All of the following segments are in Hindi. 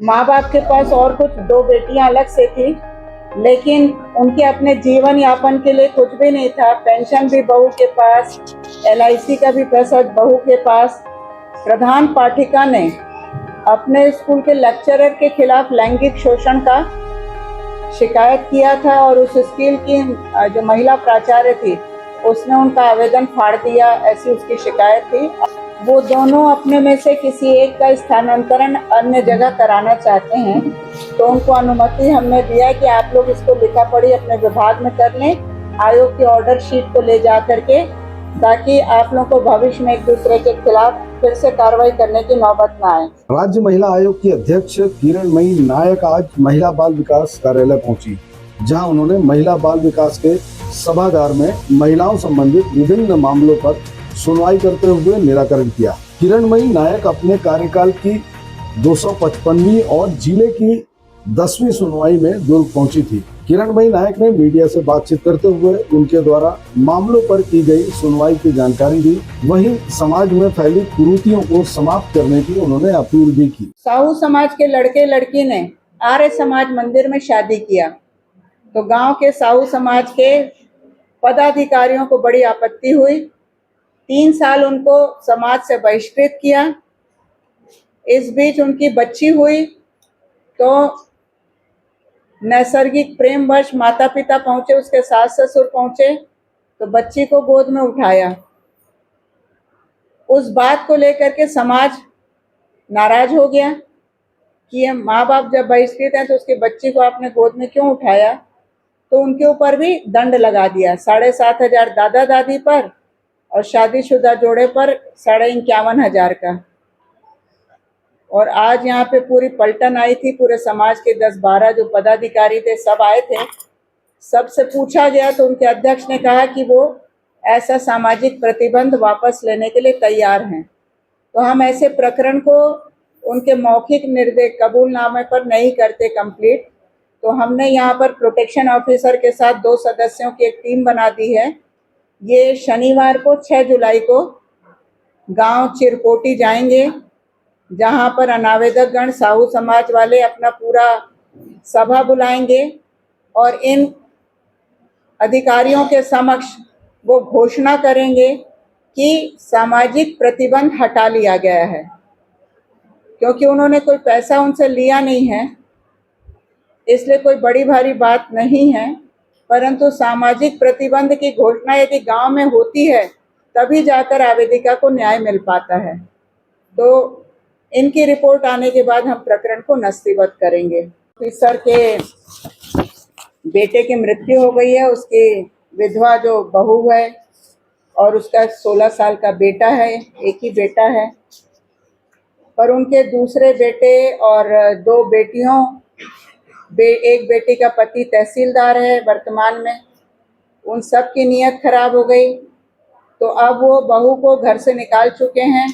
माँ बाप के पास और कुछ दो बेटियां अलग से थी, लेकिन उनके अपने जीवन यापन के लिए कुछ भी नहीं था। पेंशन भी बहू के पास, LIC का भी पैसा बहू के पास। प्रधान पाठिका ने अपने स्कूल के लेक्चरर के खिलाफ लैंगिक शोषण का शिकायत किया था और उस स्कूल की जो महिला प्राचार्य थी उसने उनका आवेदन फाड़ दिया, ऐसी उसकी शिकायत थी। वो दोनों अपने में से किसी एक का स्थानांतरण अन्य जगह कराना चाहते हैं, तो उनको अनुमति हमने दिया है कि आप लोग इसको लिखा पढ़ी अपने विभाग में कर लें, आयोग की ऑर्डर शीट को ले जा करके, ताकि आप लोगों को भविष्य में एक दूसरे के खिलाफ फिर से कार्रवाई करने की नौबत ना आए। राज्य महिला आयोग की अध्यक्ष किरणमयी नायक आज महिला बाल विकास कार्यालय पहुंची, जहां उन्होंने महिला बाल विकास के सभागार में महिलाओं संबंधित विभिन्न मामलों पर सुनवाई करते हुए निराकरण किया। किरणमयी नायक अपने कार्यकाल की 255वीं और जिले की 10वीं सुनवाई में दुर्ग पहुंची थी। किरणमयी नायक ने मीडिया से बातचीत करते हुए उनके द्वारा मामलों पर की गई सुनवाई की जानकारी दी। वहीं समाज में फैली कुरीतियों को समाप्त करने की उन्होंने अपील भी की। साहू समाज के लड़के लड़की ने आर्य समाज मंदिर में शादी किया, तो गांव के साहू समाज के पदाधिकारियों को बड़ी आपत्ति हुई। 3 साल उनको समाज से बहिष्कृत किया। इस बीच उनकी बच्ची हुई तो नैसर्गिक प्रेमवश माता पिता पहुंचे, उसके सास ससुर पहुंचे, तो बच्ची को गोद में उठाया। उस बात को लेकर के समाज नाराज हो गया कि ये माँ बाप जब बहिष्कृत हैं तो उसकी बच्ची को आपने गोद में क्यों उठाया। तो उनके ऊपर भी दंड लगा दिया, 7,500 दादा दादी पर और शादीशुदा जोड़े पर 51,500 का। और आज यहाँ पे पूरी पलटन आई थी, पूरे समाज के 10-12 जो पदाधिकारी थे सब आए थे। सबसे पूछा गया तो उनके अध्यक्ष ने कहा कि वो ऐसा सामाजिक प्रतिबंध वापस लेने के लिए तैयार हैं। तो हम ऐसे प्रकरण को उनके मौखिक निर्देश कबूलनामे पर नहीं करते कंप्लीट, तो हमने यहाँ पर प्रोटेक्शन ऑफिसर के साथ 2 सदस्यों की एक टीम बना दी है। ये शनिवार को 6 जुलाई को गांव चिरकोटी जाएंगे, जहां पर अनावेदक गण साहू समाज वाले अपना पूरा सभा बुलाएंगे और इन अधिकारियों के समक्ष वो घोषणा करेंगे कि सामाजिक प्रतिबंध हटा लिया गया है, क्योंकि उन्होंने कोई पैसा उनसे लिया नहीं है, इसलिए कोई बड़ी भारी बात नहीं है। परंतु सामाजिक प्रतिबंध की घोषणा यदि गांव में होती है तभी जाकर आवेदिका को न्याय मिल पाता है। तो इनकी रिपोर्ट आने के बाद हम प्रकरण को नस्तीबद्ध करेंगे। ऑफिसर के बेटे की मृत्यु हो गई है, उसकी विधवा जो बहू है और उसका 16 साल का बेटा है, एक ही बेटा है। पर उनके दूसरे बेटे और 2 बेटियों, एक बेटी का पति तहसीलदार है वर्तमान में, उन सब की नीयत खराब हो गई। तो अब वो बहू को घर से निकाल चुके हैं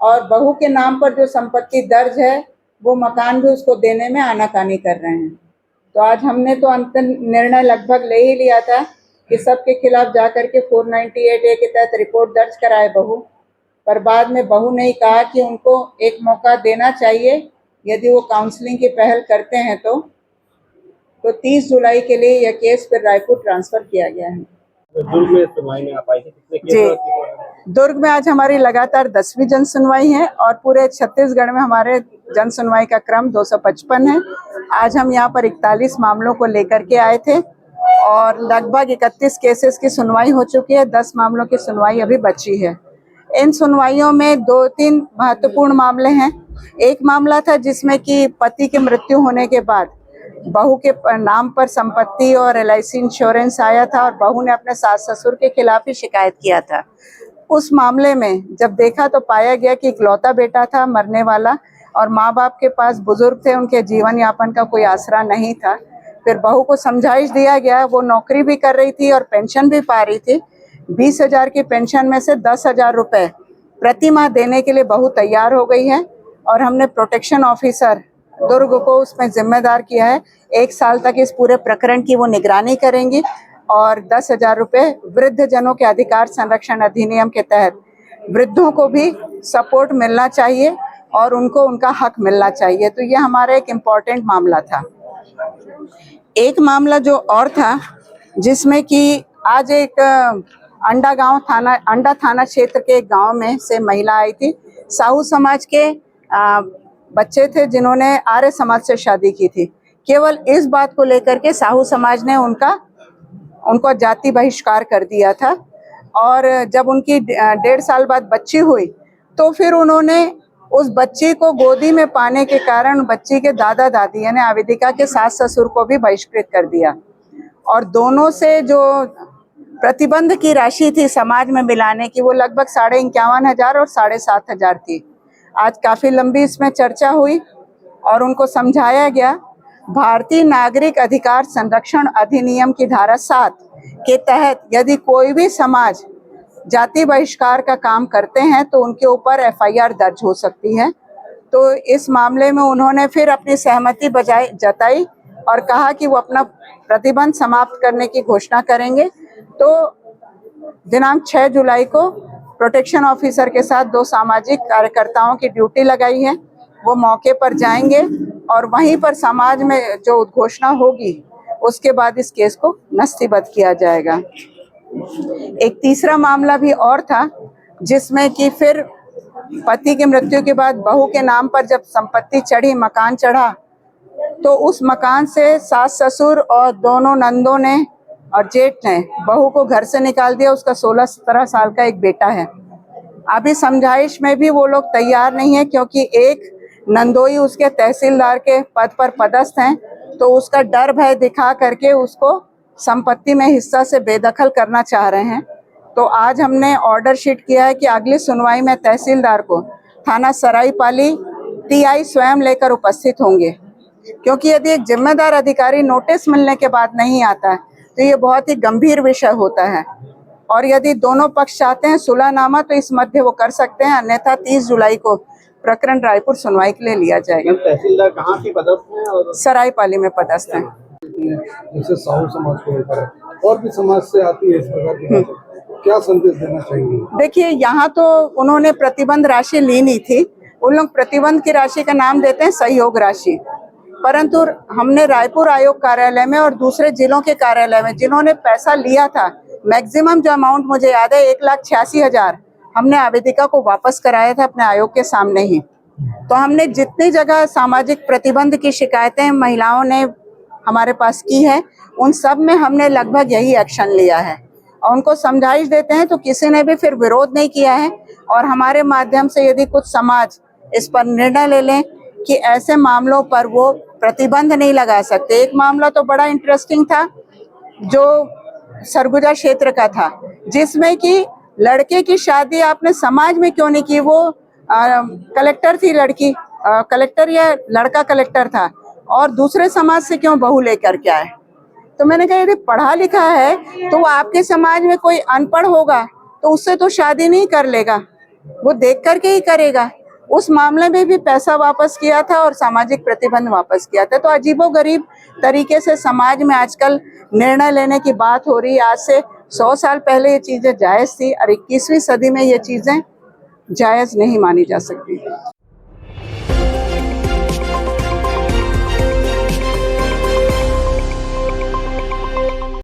और बहू के नाम पर जो संपत्ति दर्ज है वो मकान भी उसको देने में आनाकानी कर रहे हैं। तो आज हमने तो अंतिम निर्णय लगभग ले ही लिया था कि सबके खिलाफ जाकर के 498A के तहत रिपोर्ट दर्ज कराए बहू, पर बाद में बहू ने कहा कि उनको एक मौका देना चाहिए, यदि वो काउंसलिंग की पहल करते हैं तो 30 जुलाई के लिए यह केस फिर रायपुर ट्रांसफर किया गया है। दुर्ग में सुनवाई में आप आई थी, कितने केस? दुर्ग में आज हमारी लगातार 10वीं जन सुनवाई है और पूरे छत्तीसगढ़ में हमारे जन सुनवाई का क्रम 255 है। आज हम यहाँ पर 41 मामलों को लेकर के आए थे और लगभग 31 केसेस की सुनवाई हो चुकी है, 10 मामलों की सुनवाई अभी बची है। इन सुनवाइयों में 2-3 महत्वपूर्ण मामले हैं। एक मामला था जिसमें कि पति की मृत्यु होने के बाद बहू के नाम पर संपत्ति और LIC इंश्योरेंस आया था और बहू ने अपने सास ससुर के खिलाफ ही शिकायत किया था। उस मामले में जब देखा तो पाया गया कि इकलौता बेटा था मरने वाला और माँ बाप के पास बुजुर्ग थे, उनके जीवन यापन का कोई आसरा नहीं था। फिर बहू को समझाइश दिया गया, वो नौकरी भी कर रही थी और पेंशन भी पा रही थी। 20,000 की पेंशन में से 10,000 रुपये प्रति माह देने के लिए बहू तैयार हो गई है और हमने प्रोटेक्शन ऑफिसर दुर्ग को उसमें जिम्मेदार किया है। 1 साल तक इस पूरे प्रकरण की वो निगरानी करेंगी और 10,000 रुपये वृद्ध जनों के अधिकार संरक्षण अधिनियम के तहत वृद्धों को भी सपोर्ट मिलना चाहिए और उनको उनका हक मिलना चाहिए। तो ये हमारा एक इम्पॉर्टेंट मामला था। एक मामला जो और था जिसमें कि आज एक अंडा थाना क्षेत्र के एक गांव में से महिला आई थी। साहू समाज के बच्चे थे जिन्होंने आर्य समाज से शादी की थी। केवल इस बात को लेकर के साहू समाज ने उनको जाति बहिष्कार कर दिया था। और जब उनकी 1.5 साल बाद बच्ची हुई तो फिर उन्होंने उस बच्ची को गोदी में पाने के कारण बच्ची के दादा दादी यानी आवेदिका के सास ससुर को भी बहिष्कृत कर दिया। और दोनों से जो प्रतिबंध की राशि थी समाज में मिलाने की वो लगभग 51,500 और 7,500 थी। आज काफी लंबी इसमें चर्चा हुई और उनको समझाया गया। भारतीय नागरिक अधिकार संरक्षण अधिनियम की धारा 7 के तहत यदि कोई भी समाज जाति बहिष्कार का काम करते हैं तो उनके ऊपर FIR दर्ज हो सकती है। तो इस मामले में उन्होंने फिर अपनी सहमति जताई और कहा कि वो अपना प्रतिबंध समाप्त करने की घोषणा करेंगे। तो दिनांक 6 जुलाई को प्रोटेक्शन ऑफिसर के साथ 2 सामाजिक कार्यकर्ताओं की ड्यूटी लगाई है। वो मौके पर जाएंगे और वहीं पर समाज में जो घोषणा होगी उसके बाद इस केस को नस्तीबद्ध किया जाएगा। एक तीसरा मामला भी और था जिसमें कि फिर पति की मृत्यु के बाद बहू के नाम पर जब संपत्ति चढ़ी, मकान चढ़ा, तो उस मकान से सास ससुर और दोनों नंदों ने और जेठ ने बहू को घर से निकाल दिया। उसका 16-17 साल का एक बेटा है। अभी समझाइश में भी वो लोग तैयार नहीं है क्योंकि एक नंदोई उसके तहसीलदार के पद पर पदस्थ हैं, तो उसका डर भय दिखा करके उसको संपत्ति में हिस्सा से बेदखल करना चाह रहे हैं। तो आज हमने ऑर्डर शीट किया है कि अगली सुनवाई में तहसीलदार को थाना सरायपाली TI स्वयं लेकर उपस्थित होंगे, क्योंकि यदि एक जिम्मेदार अधिकारी नोटिस मिलने के बाद नहीं आता है तो ये बहुत ही गंभीर विषय होता है। और यदि दोनों पक्ष चाहते हैं सुलहनामा तो इस मध्य वो कर सकते हैं, अन्यथा 30 जुलाई को प्रकरण रायपुर सुनवाई के लिए लिया जाएगा। तहसीलदार कहाँ की पदस्थ हैं? और सरायपाली में पदस्थ हैं। जैसे साहू समाज को लेकर और भी समाज से आती है इस प्रकार की बातें, क्या संदेश देना चाहिए? देखिए, यहाँ तो उन्होंने प्रतिबंध राशि ली नहीं थी। उन लोग प्रतिबंध की राशि का नाम देते हैं सहयोग राशि, परंतु हमने रायपुर आयोग कार्यालय में और दूसरे जिलों के कार्यालय में जिन्होंने पैसा लिया था, मैक्सिमम जो अमाउंट मुझे याद है 1,86,000 हमने आवेदिका को वापस कराया था अपने आयोग के सामने ही। तो हमने जितनी जगह सामाजिक प्रतिबंध की शिकायतें महिलाओं ने हमारे पास की है, उन सब में हमने लगभग यही एक्शन लिया है और उनको समझाइश देते हैं तो किसी ने भी फिर विरोध नहीं किया है। और हमारे माध्यम से यदि कुछ समाज इस पर निर्णय ले लें कि ऐसे मामलों पर वो प्रतिबंध नहीं लगा सकते। एक मामला तो बड़ा इंटरेस्टिंग था जो सरगुजा क्षेत्र का था, जिसमें कि लड़के की शादी आपने समाज में क्यों नहीं की। वो कलेक्टर थी लड़की, कलेक्टर या लड़का कलेक्टर था, और दूसरे समाज से क्यों बहू लेकर के आए। तो मैंने कहा यदि पढ़ा लिखा है तो वो आपके समाज में कोई अनपढ़ होगा तो उससे तो शादी नहीं कर लेगा, वो देख करके ही करेगा। उस मामले में भी पैसा वापस किया था और सामाजिक प्रतिबंध वापस किया था। तो अजीबोगरीब तरीके से समाज में आजकल निर्णय लेने की बात हो रही है। आज से 100 साल पहले ये चीजें जायज थी और 21वीं सदी में ये चीजें जायज नहीं मानी जा सकती।